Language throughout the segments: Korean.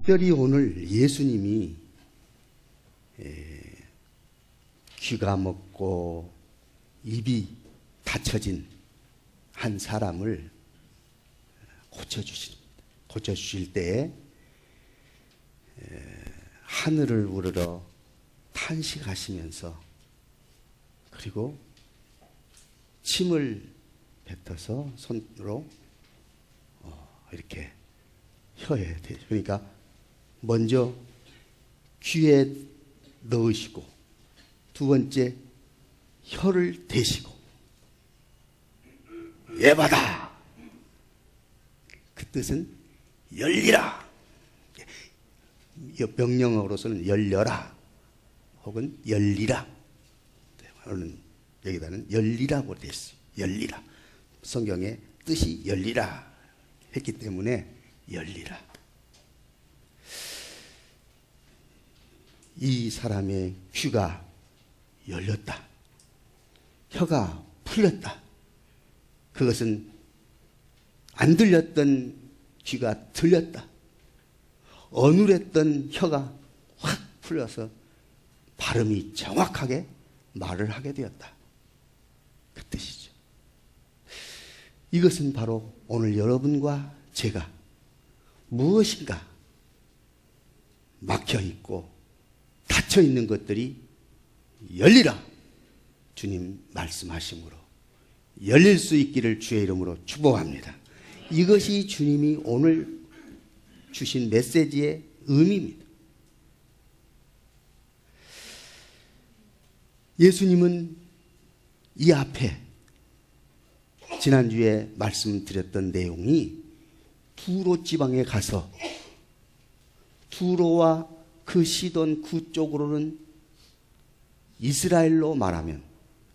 특별히 오늘 예수님이 귀가 먹고 입이 닫혀진 한 사람을 고쳐주실 때에 하늘을 우러러 탄식하시면서 그리고 침을 뱉어서 손으로 이렇게 혀에 그러니까 먼저 귀에 넣으시고 두 번째 혀를 대시고 예받아 그 뜻은 열리라 명령어로서는 열려라 혹은 열리라 오늘 여기다는 열리라고 되어 있어요. 열리라 성경의 뜻이 열리라 했기 때문에 열리라. 이 사람의 귀가 열렸다. 혀가 풀렸다. 그것은 안 들렸던 귀가 들렸다. 어눌했던 혀가 확 풀려서 발음이 정확하게 말을 하게 되었다. 그 뜻이죠. 이것은 바로 오늘 여러분과 제가 무엇인가 막혀있고 닫혀있는 것들이 열리라 주님 말씀하심으로 열릴 수 있기를 주의 이름으로 축복합니다. 이것이 주님이 오늘 주신 메시지의 의미입니다. 예수님은 이 앞에 지난주에 말씀드렸던 내용이 두로 지방에 가서 두로와 그 시돈 그쪽으로는 이스라엘로 말하면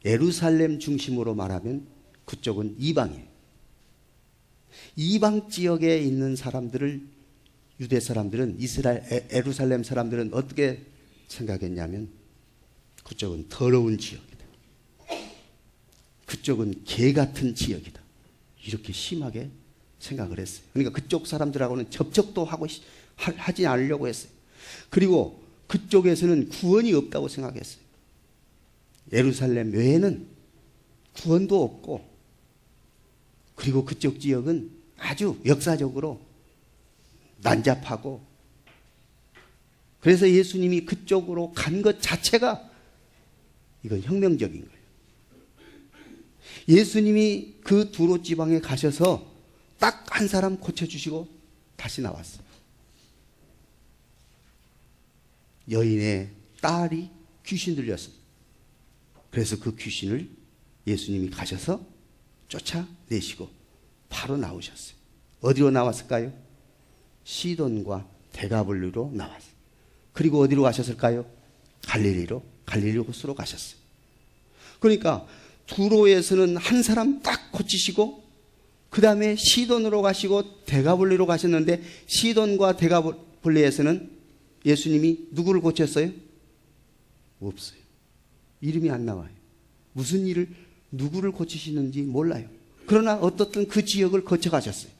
예루살렘 중심으로 말하면 그쪽은 이방이에요. 이방 지역에 있는 사람들을 유대 사람들은 예루살렘 사람들은 어떻게 생각했냐면 그쪽은 더러운 지역이다. 그쪽은 개 같은 지역이다. 이렇게 심하게 생각을 했어요. 그러니까 그쪽 사람들하고는 접촉도 하지 않으려고 했어요. 그리고 그쪽에서는 구원이 없다고 생각했어요. 예루살렘 외에는 구원도 없고 그리고 그쪽 지역은 아주 역사적으로 난잡하고 그래서 예수님이 그쪽으로 간 것 자체가 이건 혁명적인 거예요. 예수님이 그 두로 지방에 가셔서 딱 한 사람 고쳐주시고 다시 나왔어요. 여인의 딸이 귀신 들렸어요. 그래서 그 귀신을 예수님이 가셔서 쫓아내시고 바로 나오셨어요. 어디로 나왔을까요? 시돈과 데가볼리로 나왔어요. 그리고 어디로 가셨을까요? 갈릴리 호수로 가셨어요. 그러니까 두로에서는 한 사람 딱 고치시고 그 다음에 시돈으로 가시고 데가볼리로 가셨는데 시돈과 데가볼리에서는 예수님이 누구를 고쳤어요? 없어요. 이름이 안 나와요. 무슨 일을 누구를 고치시는지 몰라요. 그러나 어떻든 그 지역을 거쳐가셨어요.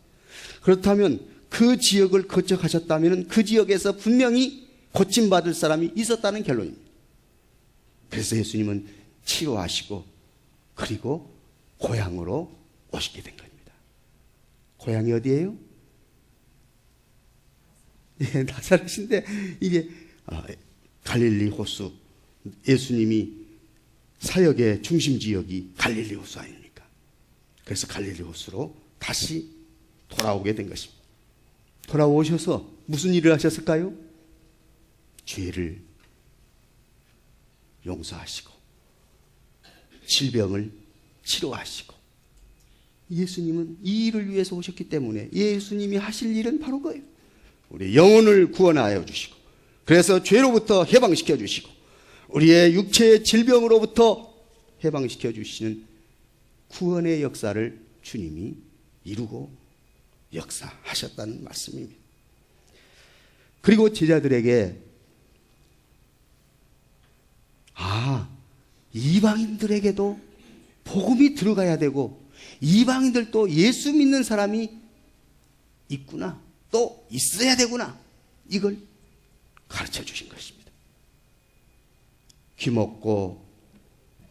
그렇다면 그 지역을 거쳐가셨다면 그 지역에서 분명히 고침받을 사람이 있었다는 결론입니다. 그래서 예수님은 치료하시고 그리고 고향으로 오시게 된 겁니다. 고향이 어디예요? 예, 나사렛인데 이게 갈릴리 호수 예수님이 사역의 중심 지역이 갈릴리 호수 아닙니까? 그래서 갈릴리 호수로 다시 돌아오게 된 것입니다. 돌아오셔서 무슨 일을 하셨을까요? 죄를 용서하시고 질병을 치료하시고 예수님은 이 일을 위해서 오셨기 때문에 예수님이 하실 일은 바로 그거예요. 우리 영혼을 구원하여 주시고 그래서 죄로부터 해방시켜 주시고 우리의 육체의 질병으로부터 해방시켜 주시는 구원의 역사를 주님이 이루고 역사하셨다는 말씀입니다. 그리고 제자들에게 이방인들에게도 복음이 들어가야 되고 이방인들도 예수 믿는 사람이 있구나 또 있어야 되구나 이걸 가르쳐 주신 것입니다. 귀먹고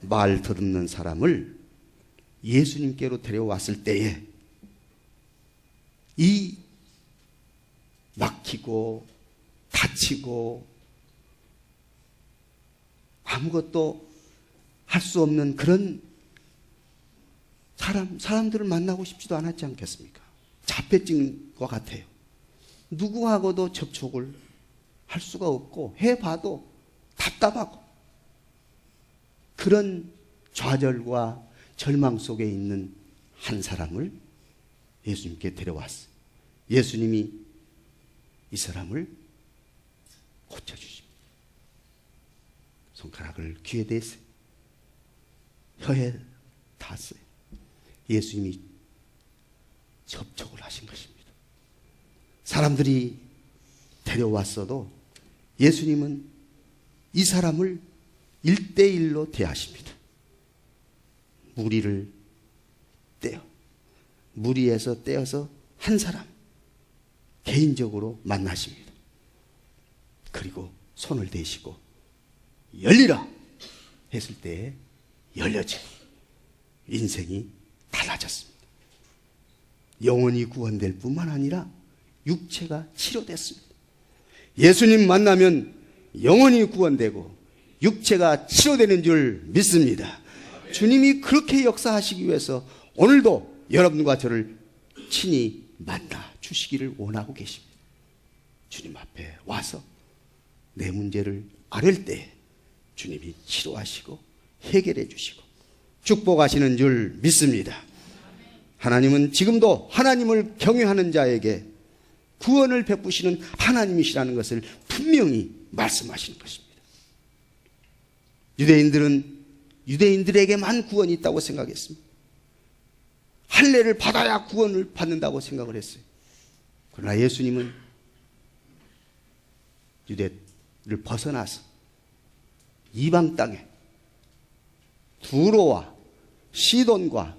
말 더듬는 사람을 예수님께로 데려왔을 때에 이 막히고 다치고 아무것도 할 수 없는 그런 사람들을 만나고 싶지도 않았지 않겠습니까? 자폐증인 것 같아요. 누구하고도 접촉을 할 수가 없고 해봐도 답답하고 그런 좌절과 절망 속에 있는 한 사람을 예수님께 데려왔어요. 예수님이 이 사람을 고쳐주십니다. 손가락을 귀에 대세요. 혀에 닿았어요. 예수님이 접촉을 하신 것입니다. 사람들이 데려왔어도 예수님은 이 사람을 1대1로 대하십니다. 무리를 무리에서 떼어서 한 사람 개인적으로 만나십니다. 그리고 손을 대시고 열리라 했을 때에 열려지고 인생이 달라졌습니다. 영혼이 구원될 뿐만 아니라 육체가 치료됐습니다. 예수님 만나면 영혼이 구원되고 육체가 치료되는 줄 믿습니다. 주님이 그렇게 역사하시기 위해서 오늘도 여러분과 저를 친히 만나 주시기를 원하고 계십니다. 주님 앞에 와서 내 문제를 아뢰을 때 주님이 치료하시고 해결해 주시고 축복하시는 줄 믿습니다. 하나님은 지금도 하나님을 경외하는 자에게 구원을 베푸시는 하나님이시라는 것을 분명히 말씀하시는 것입니다. 유대인들은 유대인들에게만 구원이 있다고 생각했습니다. 할례를 받아야 구원을 받는다고 생각을 했어요. 그러나 예수님은 유대를 벗어나서 이방 땅에 두로와 시돈과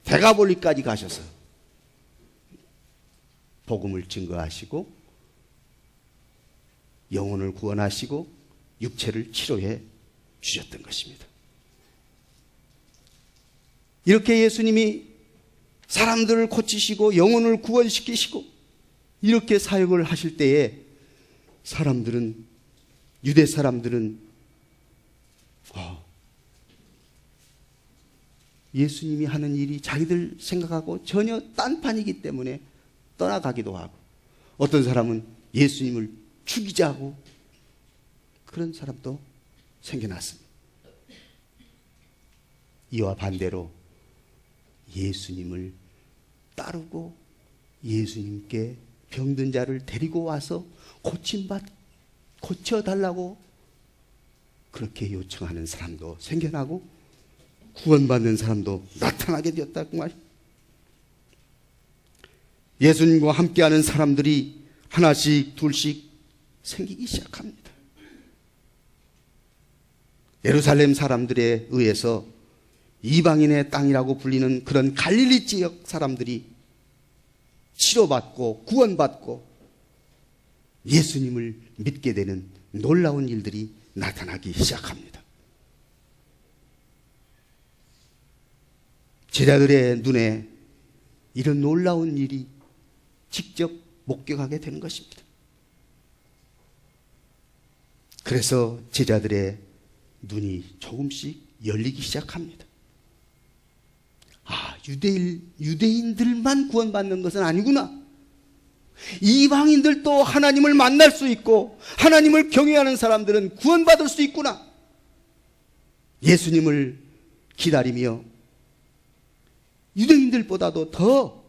데가볼리까지 가셔서 복음을 증거하시고 영혼을 구원하시고 육체를 치료해 주셨던 것입니다. 이렇게 예수님이 사람들을 고치시고 영혼을 구원시키시고 이렇게 사역을 하실 때에 사람들은 유대 사람들은 예수님이 하는 일이 자기들 생각하고 전혀 딴판이기 때문에 떠나가기도 하고 어떤 사람은 예수님을 죽이자고 그런 사람도 생겨났습니다. 이와 반대로 예수님을 따르고 예수님께 병든 자를 데리고 와서 고쳐달라고 그렇게 요청하는 사람도 생겨나고 구원받는 사람도 나타나게 되었다고 말입니다. 예수님과 함께하는 사람들이 하나씩 둘씩 생기기 시작합니다. 예루살렘 사람들에 의해서 이방인의 땅이라고 불리는 그런 갈릴리 지역 사람들이 치료받고 구원받고 예수님을 믿게 되는 놀라운 일들이 나타나기 시작합니다. 제자들의 눈에 이런 놀라운 일이 직접 목격하게 되는 것입니다. 그래서 제자들의 눈이 조금씩 열리기 시작합니다. 유대인들만 구원받는 것은 아니구나. 이방인들도 하나님을 만날 수 있고 하나님을 경외하는 사람들은 구원받을 수 있구나. 예수님을 기다리며 유대인들보다도 더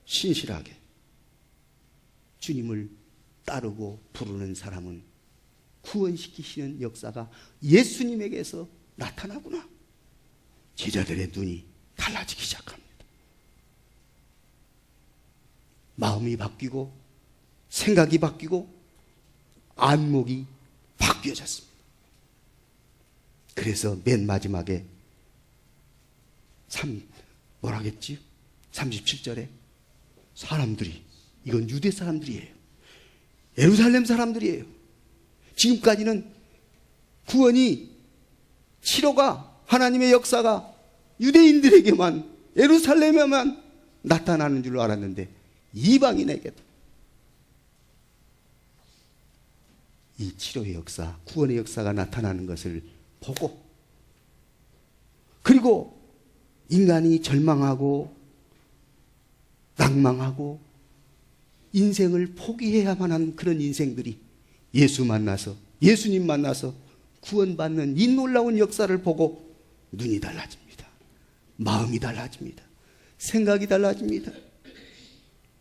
신실하게 주님을 따르고 부르는 사람은 구원시키시는 역사가 예수님에게서 나타나구나. 제자들의 눈이 달라지기 시작합니다. 마음이 바뀌고 생각이 바뀌고 안목이 바뀌어졌습니다. 그래서 맨 마지막에 뭐라겠지요? 37절에 사람들이, 이건 유대 사람들이에요. 예루살렘 사람들이에요. 지금까지는 구원이, 치료가, 하나님의 역사가 유대인들에게만, 예루살렘에만 나타나는 줄 알았는데 이방인에게도 이 치료의 역사, 구원의 역사가 나타나는 것을 보고, 그리고 인간이 절망하고 낭망하고 인생을 포기해야만 하는 그런 인생들이 예수 만나서, 예수님 만나서 구원받는 이 놀라운 역사를 보고 눈이 달라집니다. 마음이 달라집니다. 생각이 달라집니다.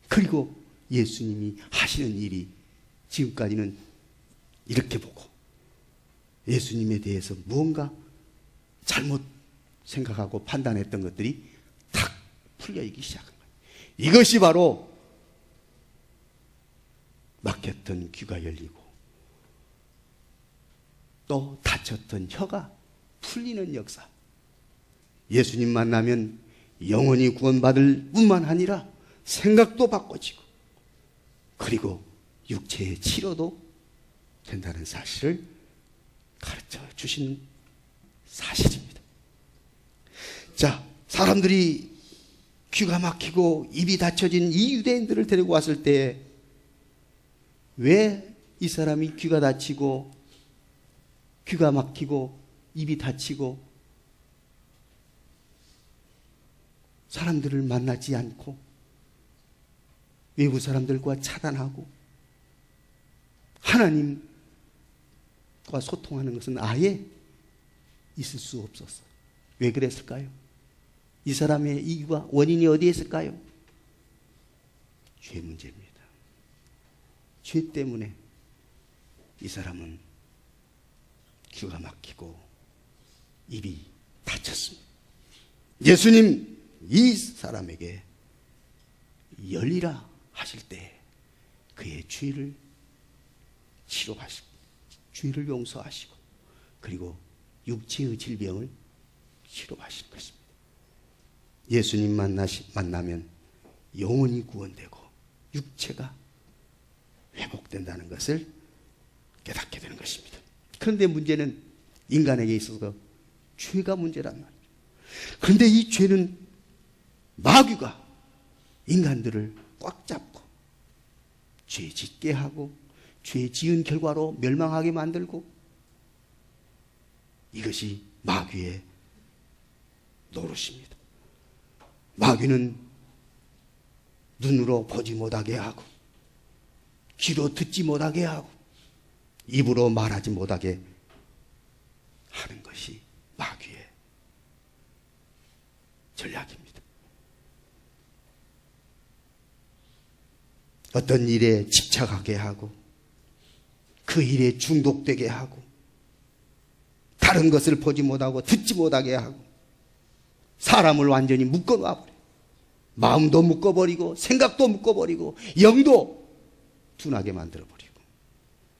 그리고 예수님이 하시는 일이 지금까지는 이렇게 보고 예수님에 대해서 무언가 잘못 생각하고 판단했던 것들이 탁 풀려있기 시작한 거예요. 이것이 바로 막혔던 귀가 열리고 또 닫혔던 혀가 풀리는 역사. 예수님 만나면 영원히 구원받을 뿐만 아니라 생각도 바꿔지고, 그리고 육체의 치료도 된다는 사실을 가르쳐 주신 사실입니다. 자, 사람들이 귀가 막히고 입이 닫혀진 이 유대인들을 데리고 왔을 때 왜 이 사람이 귀가 닫히고 귀가 막히고 입이 닫히고 사람들을 만나지 않고 외부 사람들과 차단하고 하나님과 소통하는 것은 아예 있을 수 없었어요. 왜 그랬을까요? 이 사람의 이유와 원인이 어디에 있을까요? 죄 문제입니다. 죄 때문에 이 사람은 귀가 막히고 입이 닫혔습니다. 예수님 이 사람에게 열리라 하실 때 그의 죄를 치료하시고 죄를 용서하시고 그리고 육체의 질병을 치료하시는 것입니다. 예수님 만나면 영혼이 구원되고 육체가 회복된다는 것을 깨닫게 되는 것입니다. 그런데 문제는 인간에게 있어서 죄가 문제란 말이에요. 그런데 이 죄는 마귀가 인간들을 꽉 잡고 죄 짓게 하고 죄 지은 결과로 멸망하게 만들고, 이것이 마귀의 노릇입니다. 마귀는 눈으로 보지 못하게 하고 귀로 듣지 못하게 하고 입으로 말하지 못하게 하는 것이 마귀의 전략입니다. 어떤 일에 집착하게 하고 그 일에 중독되게 하고 다른 것을 보지 못하고 듣지 못하게 하고 사람을 완전히 묶어놔버려요. 마음도 묶어버리고 생각도 묶어버리고 영도 둔하게 만들어버리고,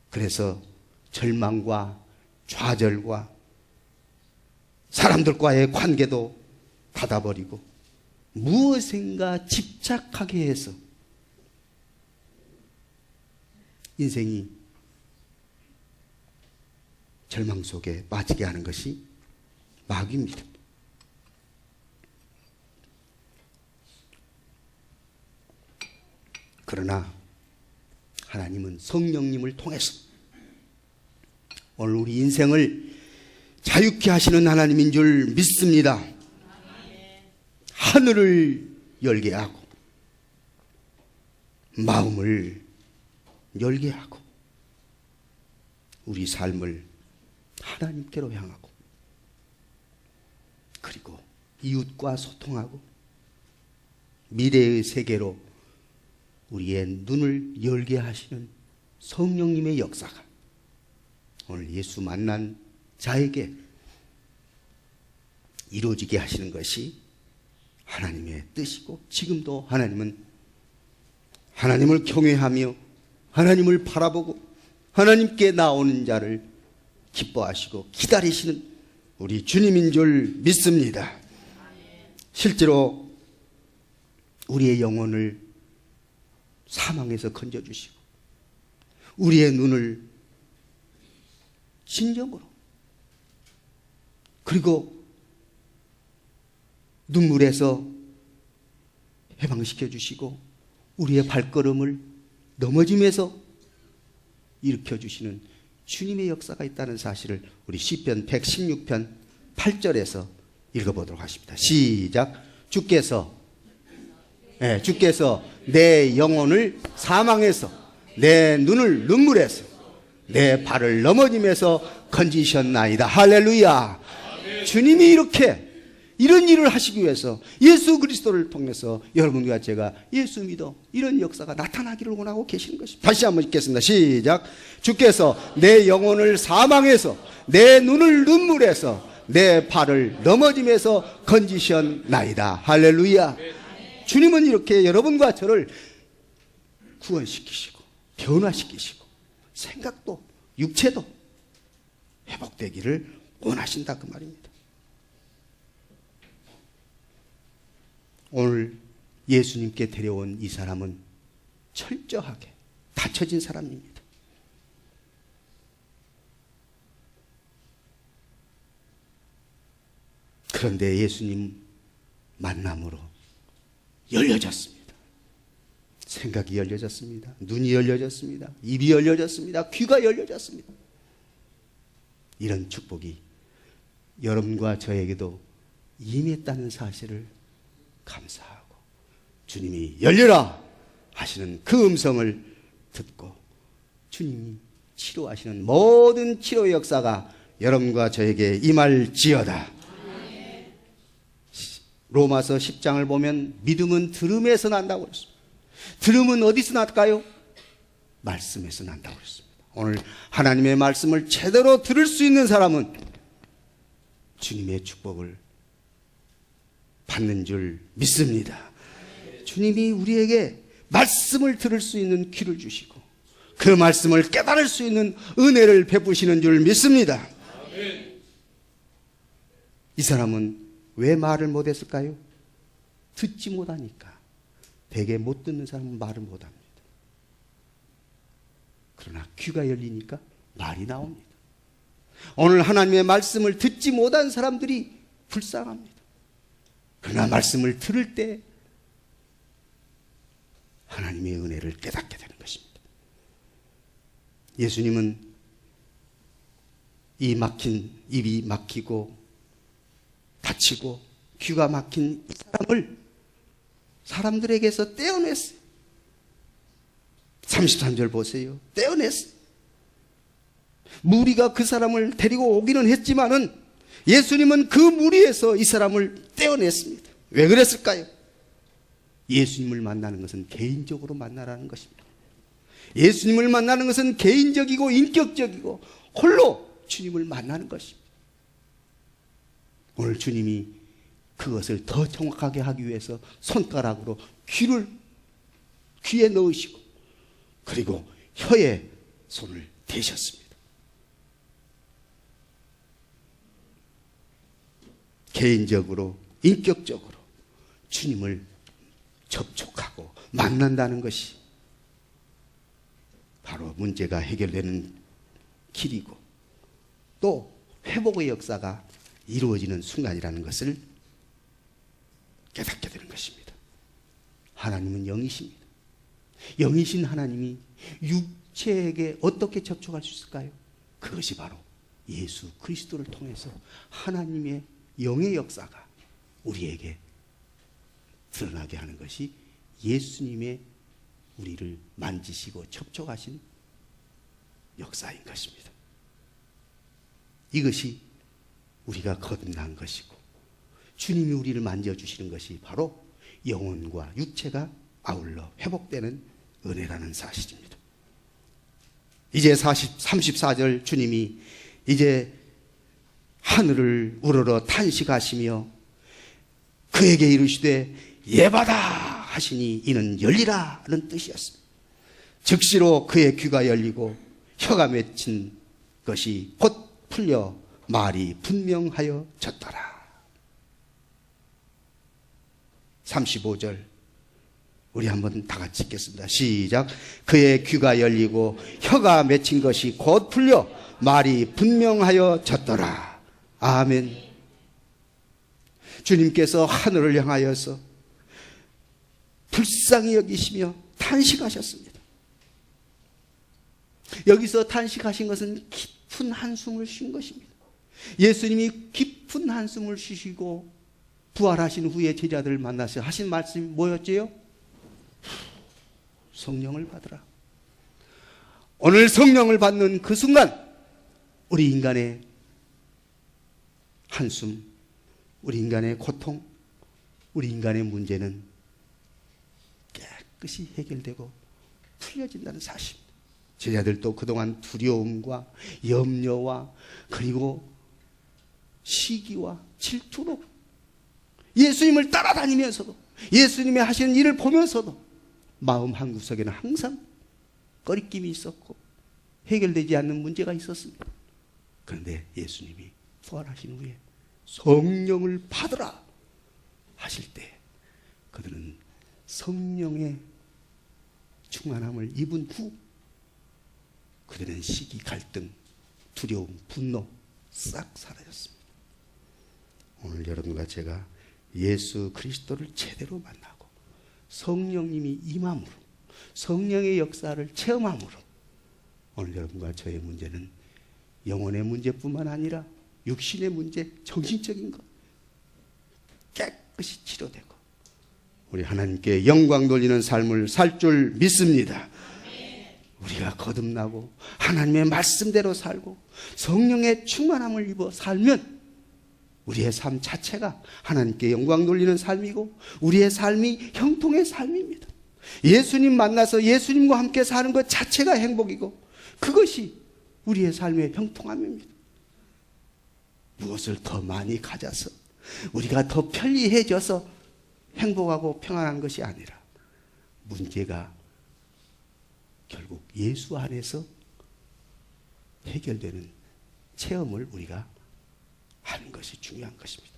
그래서 절망과 좌절과 사람들과의 관계도 닫아버리고 무엇인가 집착하게 해서 인생이 절망 속에 빠지게 하는 것이 마귀입니다. 그러나 하나님은 성령님을 통해서 오늘 우리 인생을 자유케 하시는 하나님인 줄 믿습니다. 하늘을 열게 하고 마음을 열게 하고 우리 삶을 하나님께로 향하고 그리고 이웃과 소통하고 미래의 세계로 우리의 눈을 열게 하시는 성령님의 역사가 오늘 예수 만난 자에게 이루어지게 하시는 것이 하나님의 뜻이고, 지금도 하나님은 하나님을 경외하며 하나님을 바라보고 하나님께 나오는 자를 기뻐하시고 기다리시는 우리 주님인 줄 믿습니다. 실제로 우리의 영혼을 사망에서 건져주시고 우리의 눈을 진정으로, 그리고 눈물에서 해방시켜 주시고 우리의 발걸음을 넘어짐에서 일으켜 주시는 주님의 역사가 있다는 사실을 우리 시편 116편 8절에서 읽어보도록 하십니다. 시작. 주께서 내 영혼을 사망에서, 내 눈을 눈물에서, 내 발을 넘어짐에서 건지셨나이다. 할렐루야. 주님이 이런 일을 하시기 위해서 예수 그리스도를 통해서 여러분과 제가 예수 믿어 이런 역사가 나타나기를 원하고 계시는 것입니다. 다시 한번 읽겠습니다. 시작. 주께서 내 영혼을 사망에서, 내 눈을 눈물에서, 내 발을 넘어짐에서 건지셨나이다. 할렐루야. 주님은 이렇게 여러분과 저를 구원시키시고 변화시키시고 생각도 육체도 회복되기를 원하신다, 그 말입니다. 오늘 예수님께 데려온 이 사람은 철저하게 닫혀진 사람입니다. 그런데 예수님 만남으로 열려졌습니다. 생각이 열려졌습니다. 눈이 열려졌습니다. 입이 열려졌습니다. 귀가 열려졌습니다. 이런 축복이 여러분과 저에게도 임했다는 사실을 감사하고, 주님이 열려라 하시는 그 음성을 듣고 주님이 치료하시는 모든 치료 역사가 여러분과 저에게 임할지어다. 로마서 10장을 보면 믿음은 들음에서 난다고 그랬습니다. 들음은 어디서 날까요? 말씀에서 난다고 그랬습니다. 오늘 하나님의 말씀을 제대로 들을 수 있는 사람은 주님의 축복을 받는 줄 믿습니다. 주님이 우리에게 말씀을 들을 수 있는 귀를 주시고 그 말씀을 깨달을 수 있는 은혜를 베푸시는 줄 믿습니다. 이 사람은 왜 말을 못했을까요? 듣지 못하니까. 대개 못 듣는 사람은 말을 못합니다. 그러나 귀가 열리니까 말이 나옵니다. 오늘 하나님의 말씀을 듣지 못한 사람들이 불쌍합니다. 그러나 말씀을 들을 때 하나님의 은혜를 깨닫게 되는 것입니다. 예수님은 이 막힌 입이 막히고 다치고 귀가 막힌 이 사람을 사람들에게서 떼어냈어요. 33절 보세요. 떼어냈어요. 무리가 그 사람을 데리고 오기는 했지만은 예수님은 그 무리에서 이 사람을 떼어냈습니다. 왜 그랬을까요? 예수님을 만나는 것은 개인적으로 만나라는 것입니다. 예수님을 만나는 것은 개인적이고 인격적이고 홀로 주님을 만나는 것입니다. 오늘 주님이 그것을 더 정확하게 하기 위해서 손가락으로 귀에 넣으시고 그리고 혀에 손을 대셨습니다. 개인적으로 인격적으로 주님을 접촉하고 만난다는 것이 바로 문제가 해결되는 길이고 또 회복의 역사가 이루어지는 순간이라는 것을 깨닫게 되는 것입니다. 하나님은 영이십니다. 영이신 하나님이 육체에게 어떻게 접촉할 수 있을까요? 그것이 바로 예수 그리스도를 통해서 하나님의 영의 역사가 우리에게 드러나게 하는 것이 예수님의 우리를 만지시고 접촉하신 역사인 것입니다. 이것이 우리가 거듭난 것이고 주님이 우리를 만져주시는 것이 바로 영혼과 육체가 아울러 회복되는 은혜라는 사실입니다. 이제 34절 주님이 이제 하늘을 우러러 탄식하시며 그에게 이르시되 예받아 하시니 이는 열리라는 뜻이었습니다. 즉시로 그의 귀가 열리고 혀가 맺힌 것이 곧 풀려 말이 분명하여 졌더라. 35절 우리 한번 다 같이 읽겠습니다. 시작. 그의 귀가 열리고 혀가 맺힌 것이 곧 풀려 말이 분명하여 졌더라. 아멘. 주님께서 하늘을 향하여서 불쌍히 여기시며 탄식하셨습니다. 여기서 탄식하신 것은 깊은 한숨을 쉰 것입니다. 예수님이 깊은 한숨을 쉬시고 부활하신 후에 제자들을 만나서 하신 말씀이 뭐였지요? 성령을 받으라. 오늘 성령을 받는 그 순간 우리 인간의 한숨, 우리 인간의 고통, 우리 인간의 문제는 깨끗이 해결되고 풀려진다는 사실. 제자들도 그동안 두려움과 염려와 그리고 시기와 질투로 예수님을 따라다니면서도 예수님이 하시는 일을 보면서도 마음 한구석에는 항상 꺼리낌이 있었고 해결되지 않는 문제가 있었습니다. 그런데 예수님이 부활하신 후에 성령을 받으라 하실 때 그들은 성령의 충만함을 입은 후 그들은 시기, 갈등, 두려움, 분노 싹 사라졌습니다. 오늘 여러분과 제가 예수 그리스도를 제대로 만나고 성령님이 임함으로 성령의 역사를 체험함으로 오늘 여러분과 저의 문제는 영혼의 문제뿐만 아니라 육신의 문제, 정신적인 것 깨끗이 치료되고 우리 하나님께 영광 돌리는 삶을 살 줄 믿습니다. 우리가 거듭나고 하나님의 말씀대로 살고 성령의 충만함을 입어 살면 우리의 삶 자체가 하나님께 영광 돌리는 삶이고 우리의 삶이 형통의 삶입니다. 예수님 만나서 예수님과 함께 사는 것 자체가 행복이고 그것이 우리의 삶의 형통함입니다. 무엇을 더 많이 가져서 우리가 더 편리해져서 행복하고 평안한 것이 아니라 문제가 결국 예수 안에서 해결되는 체험을 우리가 하는 것이 중요한 것입니다.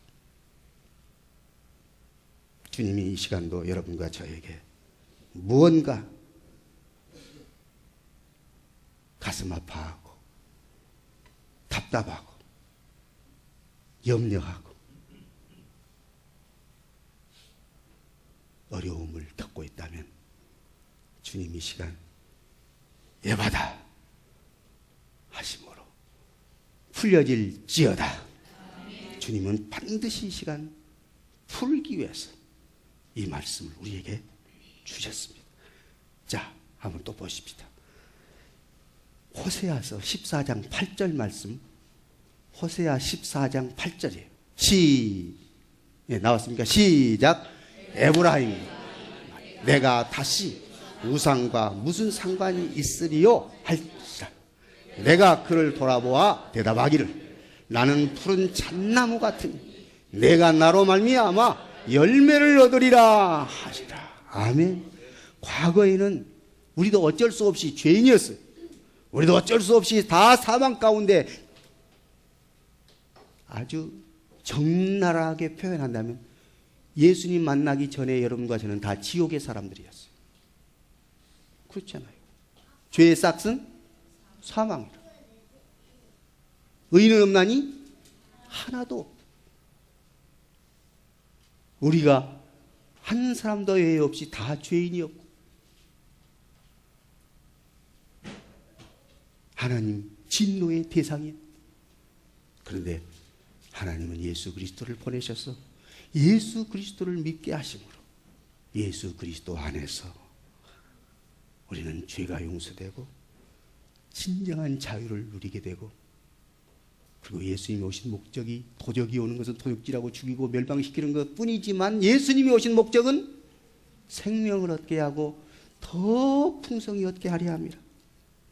주님이 이 시간도 여러분과 저에게 무언가 가슴 아파하고 답답하고 염려하고 어려움을 겪고 있다면 주님 이 시간 예받아 하심으로 풀려질지어다. 주님은 반드시 이 시간 풀기 위해서 이 말씀을 우리에게 주셨습니다. 자, 한번 또 보십시다. 호세아서 14장 8절 말씀, 호세아 14장 8절이에요. 나왔습니까? 시작. 에브라임, 내가 다시 우상과 무슨 상관이 있으리요? 할지라. 내가 그를 돌아보아 대답하기를 나는 푸른 잣나무 같으니 내가 나로 말미암아 열매를 얻으리라 하시라. 아멘. 과거에는 우리도 어쩔 수 없이 죄인이었어요. 우리도 어쩔 수 없이 다 사망 가운데 아주 적나라하게 표현한다면 예수님 만나기 전에 여러분과 저는 다 지옥의 사람들이었어요. 그렇잖아요. 죄의 싹은 사망이라. 의인은 없나니 하나도 없다. 우리가 한 사람도 예외 없이 다 죄인이었고 하나님 진노의 대상이에요. 그런데 하나님은 예수 그리스도를 보내셔서 예수 그리스도를 믿게 하심으로 예수 그리스도 안에서 우리는 죄가 용서되고 진정한 자유를 누리게 되고 그리고 예수님이 오신 목적이 도적이 오는 것은 도둑질하고 죽이고 멸망시키는 것뿐이지만 예수님이 오신 목적은 생명을 얻게 하고 더 풍성히 얻게 하려 함이라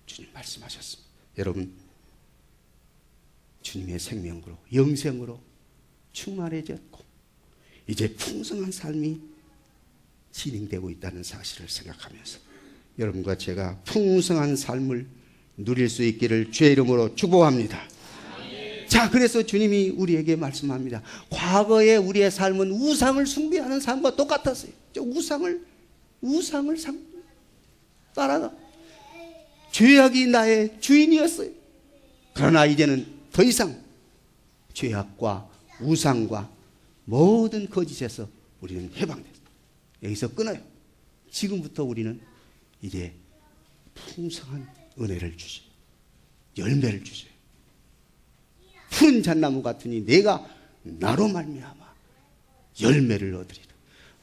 주님 말씀하셨습니다. 여러분 주님의 생명으로 영생으로 충만해졌고 이제 풍성한 삶이 진행되고 있다는 사실을 생각하면서 여러분과 제가 풍성한 삶을 누릴 수 있기를 주의 이름으로 축복합니다. 자, 그래서 주님이 우리에게 말씀합니다. 과거에 우리의 삶은 우상을 숭배하는 삶과 똑같았어요. 우상을 우상을 따라가. 죄악이 나의 주인이었어요. 그러나 이제는 더 이상 죄악과 우상과 모든 거짓에서 우리는 해방됐어요. 여기서 끊어요. 지금부터 우리는 이제 풍성한 은혜를 주셔요. 열매를 주셔요. 푸른 잣나무 같으니 내가 나로 말미암아 열매를 얻으리라.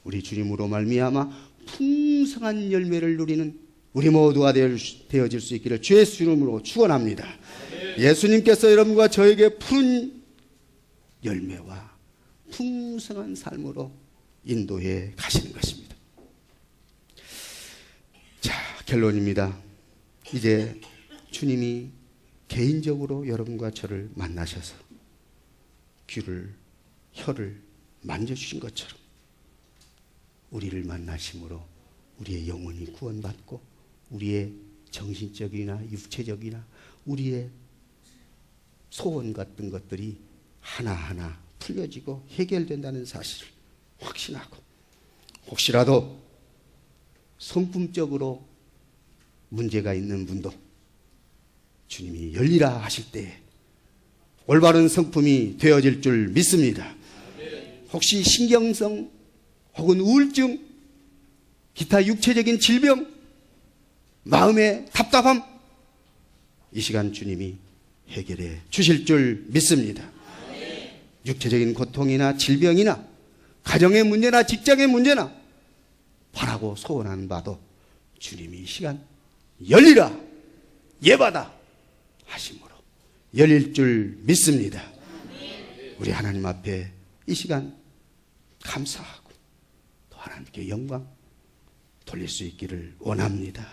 우리 주님으로 말미암아 풍성한 열매를 누리는 우리 모두가 되어질 수 있기를 주의 이름으로 축원합니다. 예수님께서 여러분과 저에게 푸른 열매와 풍성한 삶으로 인도해 가시는 것입니다. 자, 결론입니다. 이제 주님이 개인적으로 여러분과 저를 만나셔서 귀를, 혀를 만져주신 것처럼 우리를 만나심으로 우리의 영혼이 구원받고 우리의 정신적이나 육체적이나 우리의 소원 같은 것들이 하나하나 풀려지고 해결된다는 사실을 확신하고, 혹시라도 성품적으로 문제가 있는 분도 주님이 열리라 하실 때에 올바른 성품이 되어질 줄 믿습니다. 혹시 신경성 혹은 우울증, 기타 육체적인 질병, 마음의 답답함, 이 시간 주님이 해결해 주실 줄 믿습니다. 육체적인 고통이나 질병이나 가정의 문제나 직장의 문제나 바라고 소원하는 바도 주님이 이 시간 열리라, 예받아 하심으로 열릴 줄 믿습니다. 우리 하나님 앞에 이 시간 감사하고 또 하나님께 영광 돌릴 수 있기를 원합니다.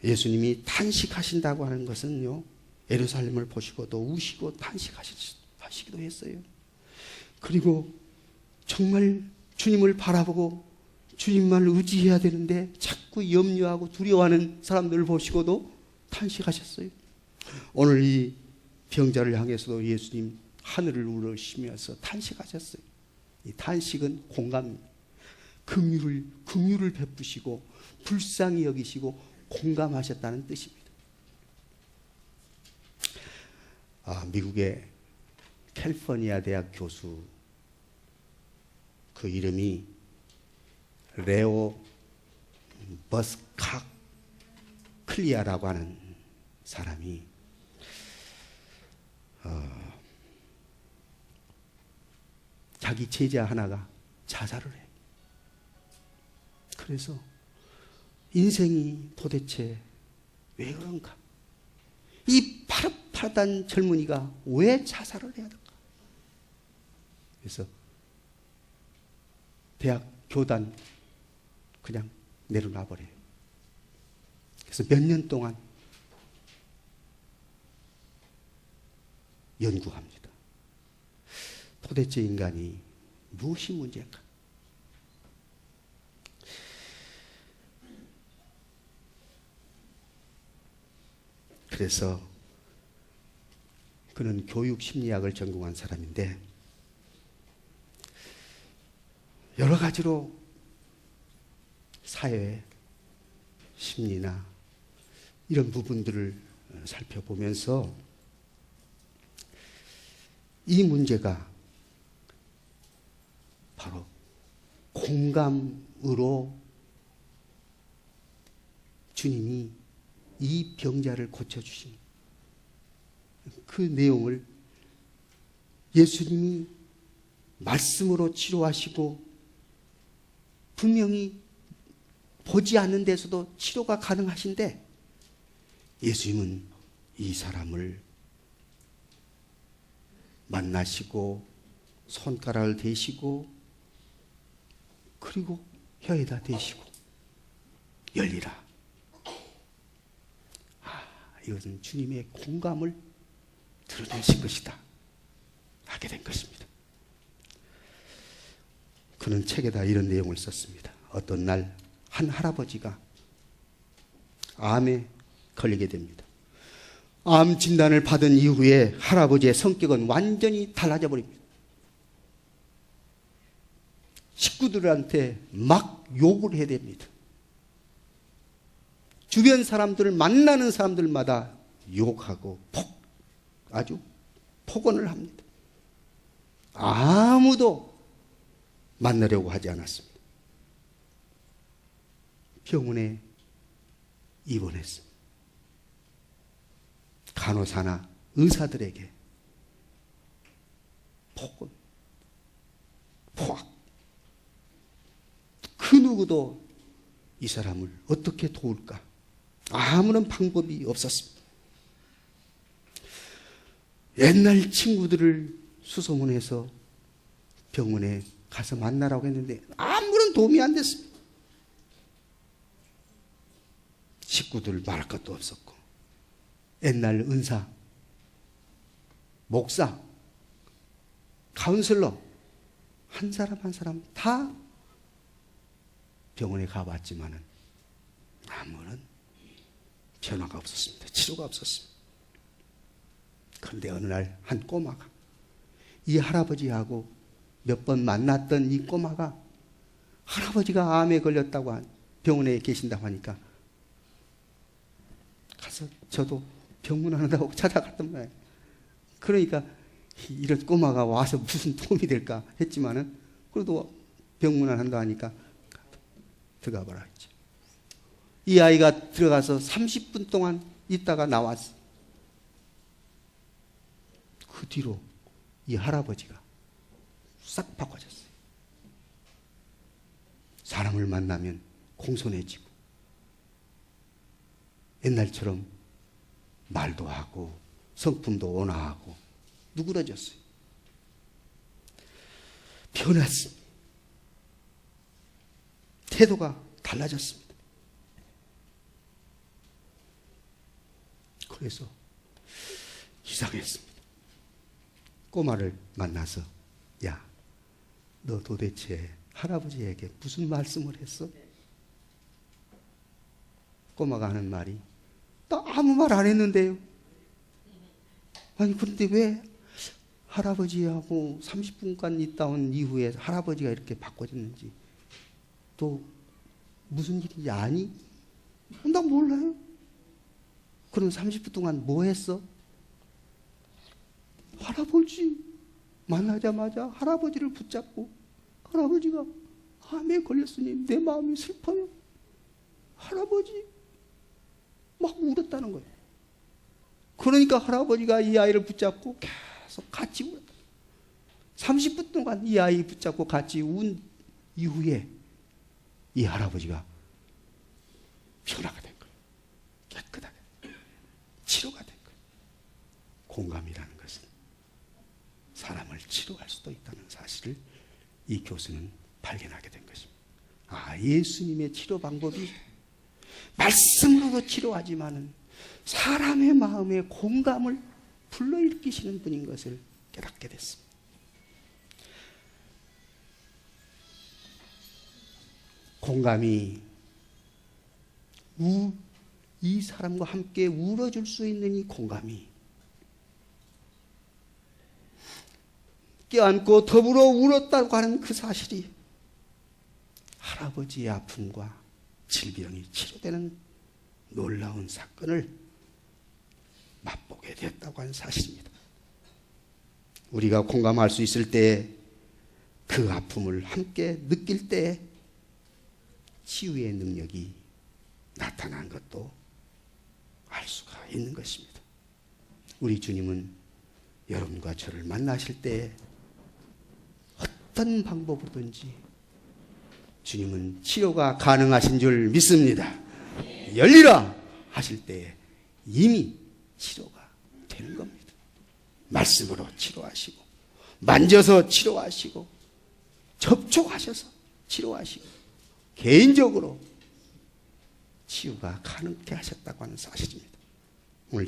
예수님이 탄식하신다고 하는 것은요, 예루살렘을 보시고도 우시고 탄식하시기도 했어요. 그리고 정말 주님을 바라보고 주님만 의지해야 되는데 자꾸 염려하고 두려워하는 사람들을 보시고도 탄식하셨어요. 오늘 이 병자를 향해서도 예수님 하늘을 우러시면서 탄식하셨어요. 이 탄식은 공감입니다. 긍휼을 베푸시고 불쌍히 여기시고 공감하셨다는 뜻입니다. 미국의 캘리포니아 대학 교수, 그 이름이 레오 버스카클리아라고 하는 사람이 자기 제자 하나가 자살을 해. 그래서 인생이 도대체 왜 그런가? 이 파릇파릇한 젊은이가 왜 자살을 해야 될까? 그래서 대학 교단 그냥 내려놔버려요. 그래서 몇 년 동안 연구합니다. 도대체 인간이 무엇이 문제인가? 그래서 그는 교육 심리학을 전공한 사람인데 여러 가지로 사회, 심리나 이런 부분들을 살펴보면서 이 문제가 바로 공감으로 주님이 이 병자를 고쳐주신 그 내용을 예수님이 말씀으로 치료하시고 분명히 보지 않는 데서도 치료가 가능하신데 예수님은 이 사람을 만나시고 손가락을 대시고 그리고 혀에다 대시고 열리라. 이것은 주님의 공감을 드러내신 것이다 하게 된 것입니다. 그는 책에다 이런 내용을 썼습니다. 어떤 날 한 할아버지가 암에 걸리게 됩니다. 암 진단을 받은 이후에 할아버지의 성격은 완전히 달라져 버립니다. 식구들한테 막 욕을 해야 됩니다. 주변 사람들을 만나는 사람들마다 욕하고 아주 폭언을 합니다. 아무도 만나려고 하지 않았습니다. 병원에 입원했습니다. 간호사나 의사들에게 폭언, 포악. 그 누구도 이 사람을 어떻게 도울까? 아무런 방법이 없었습니다. 옛날 친구들을 수소문해서 병원에 가서 만나라고 했는데 아무런 도움이 안 됐습니다. 식구들 말할 것도 없었고, 옛날 은사, 목사, 카운슬러 한 사람 한 사람 다 병원에 가봤지만은 아무런 변화가 없었습니다. 치료가 없었습니다. 그런데 어느 날 한 꼬마가, 이 할아버지하고 몇 번 만났던 이 꼬마가 할아버지가 암에 걸렸다고 병원에 계신다고 하니까 가서 저도 병문안한다고 찾아갔단 말이에요. 그러니까 이런 꼬마가 와서 무슨 도움이 될까 했지만은 그래도 병문안한다 하니까 들어가 보라 했죠. 이 아이가 들어가서 30분 동안 있다가 나왔어. 그 뒤로 이 할아버지가 싹 바꿔졌어요. 사람을 만나면 공손해지고 옛날처럼 말도 하고 성품도 온화하고 누그러졌어요. 변했습니다. 태도가 달라졌습니다. 그래서 이상했습니다. 꼬마를 만나서, 야, 너 도대체 할아버지에게 무슨 말씀을 했어? 꼬마가 하는 말이, 나 아무 말 안 했는데요. 아니 그런데 왜 할아버지하고 30분간 있다 온 이후에 할아버지가 이렇게 바꿔졌는지, 또 무슨 일인지 아니? 나 몰라요. 그럼 30분 동안 뭐 했어? 할아버지 만나자마자 할아버지를 붙잡고, 할아버지가 암에 걸렸으니 내 마음이 슬퍼요. 할아버지 막 울었다는 거예요. 그러니까 할아버지가 이 아이를 붙잡고 계속 같이 울었다. 30분 동안 이 아이 붙잡고 같이 운 이후에 이 할아버지가 변화가 된 거예요. 깨끗하게 치료가 된 거예요. 공감이라는 것은 사람을 치료할 수도 있다는 사실을 이 교수는 발견하게 된 것입니다. 아, 예수님의 치료 방법이 말씀으로도 치료하지만은 사람의 마음에 공감을 불러일으키시는 분인 것을 깨닫게 됐습니다. 공감이 이 사람과 함께 울어줄 수 있는 이 공감이 껴안고 더불어 울었다고 하는 그 사실이 할아버지의 아픔과 질병이 치료되는 놀라운 사건을 맛보게 되었다고 하는 사실입니다. 우리가 공감할 수 있을 때, 그 아픔을 함께 느낄 때 치유의 능력이 나타난 것도 알 수가 있는 것입니다. 우리 주님은 여러분과 저를 만나실 때 어떤 방법으로든지 주님은 치료가 가능하신 줄 믿습니다. 열리라 하실 때 이미 치료가 되는 겁니다. 말씀으로 치료하시고, 만져서 치료하시고, 접촉하셔서 치료하시고, 개인적으로 치유가 가능케 하셨다고 하는 사실입니다. 오늘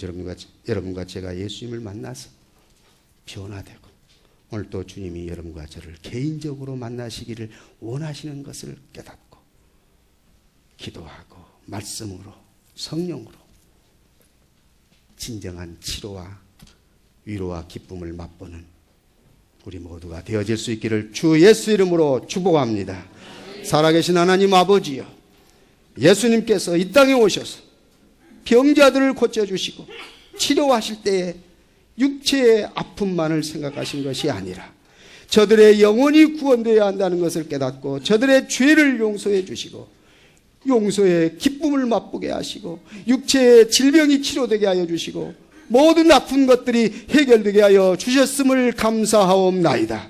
여러분과 제가 예수님을 만나서 변화되고, 오늘 또 주님이 여러분과 저를 개인적으로 만나시기를 원하시는 것을 깨닫고, 기도하고 말씀으로 성령으로 진정한 치료와 위로와 기쁨을 맛보는 우리 모두가 되어질 수 있기를 주 예수 이름으로 축복합니다. 살아계신 하나님 아버지여, 예수님께서 이 땅에 오셔서 병자들을 고쳐주시고 치료하실 때에 육체의 아픔만을 생각하신 것이 아니라 저들의 영혼이 구원되어야 한다는 것을 깨닫고 저들의 죄를 용서해 주시고 용서의 기쁨을 맛보게 하시고 육체의 질병이 치료되게 하여 주시고 모든 아픈 것들이 해결되게 하여 주셨음을 감사하옵나이다.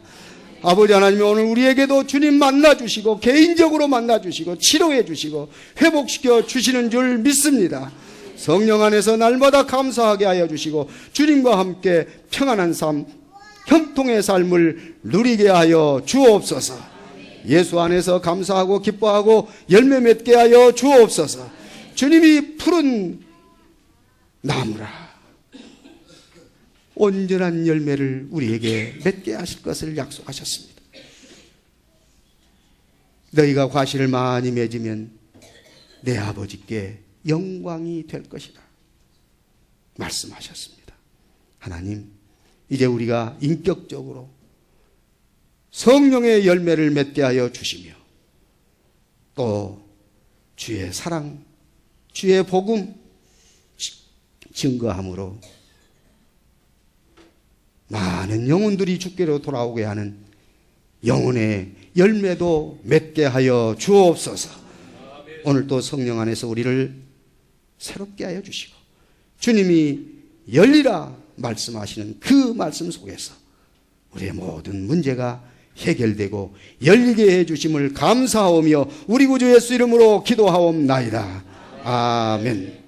아버지 하나님, 오늘 우리에게도 주님 만나주시고 개인적으로 만나주시고 치료해 주시고 회복시켜 주시는 줄 믿습니다. 성령 안에서 날마다 감사하게 하여 주시고 주님과 함께 평안한 삶, 형통의 삶을 누리게 하여 주옵소서. 예수 안에서 감사하고 기뻐하고 열매 맺게 하여 주옵소서. 주님이 푸른 나무라 온전한 열매를 우리에게 맺게 하실 것을 약속하셨습니다. 너희가 과실을 많이 맺으면 내 아버지께 영광이 될 것이다 말씀하셨습니다. 하나님, 이제 우리가 인격적으로 성령의 열매를 맺게 하여 주시며 또 주의 사랑, 주의 복음 증거함으로 많은 영혼들이 주께로 돌아오게 하는 영혼의 열매도 맺게 하여 주옵소서. 오늘 또 성령 안에서 우리를 새롭게 하여 주시고 주님이 열리라 말씀하시는 그 말씀 속에서 우리의 모든 문제가 해결되고 열리게 해 주심을 감사하오며 우리 구주 예수 이름으로 기도하옵나이다. 아멘.